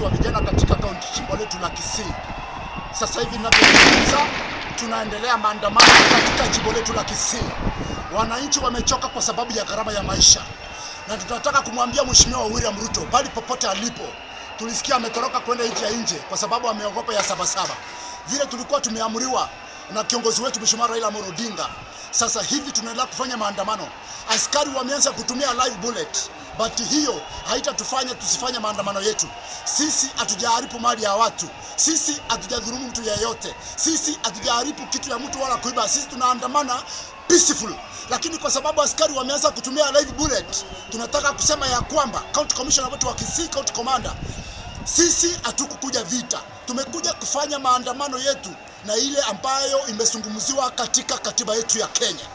Wa vijana katika kaunti jimbo letu la Kisii. Sasa hivi ninapozungumza tunaendelea maandamano katika jimbo letu la Kisii. Wananchi wamechoka kwa sababu ya gharama ya maisha. Na tunataka kumwambia Mheshimiwa William Ruto bali popote alipo. Tulisikia ametoroka kwenda nchi ya nje kwa sababu ameogopa ya Sabasaba. Vile tulikuwa tumeamriwa na kiongozi wetu Mheshimiwa Raila Amolo Odinga. Sasa hivi tunaendelea kufanya maandamano. Askari wameanza kutumia live bullet. But hiyo haitatufanya tusifanye maandamano yetu. Sisi hatujaharibu mali ya watu. Sisi hatujadhulumu mtu yeyote. Sisi hatujaharibu kitu ya mtu wala kuiba. Sisi tunaandamana peaceful. Lakini kwa sababu askari wameanza kutumia live bullet, tunataka kusema ya kwamba County Commissioner wetu wa Kisii, County Commander, sisi hatukukuja vita. Tumekuja kufanya maandamano yetu na ile ambayo imezungumziwa katika katiba yetu ya Kenya.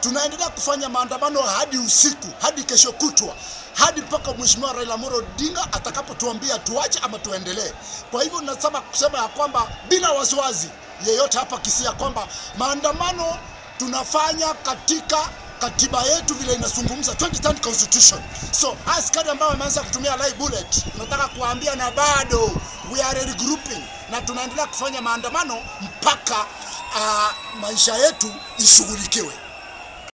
Tunaendelea kufanya maandamano hadi usiku, hadi kesho kutwa, hadi mpaka Mheshimiwa Raila Amolo Odinga atakapotuambia tuache ama tuendelee. Kwa hivyo nasema kusema ya kwamba bila wasiwasi yeyote hapa Kisii ya kwamba maandamano tunafanya katika katiba yetu vile inazungumza 2010 constitution. So askari ambao wameanza kutumia live bullet, tunataka kuambia na bado we are regrouping na tunaendelea kufanya maandamano mpaka maisha yetu ishughulikiwe.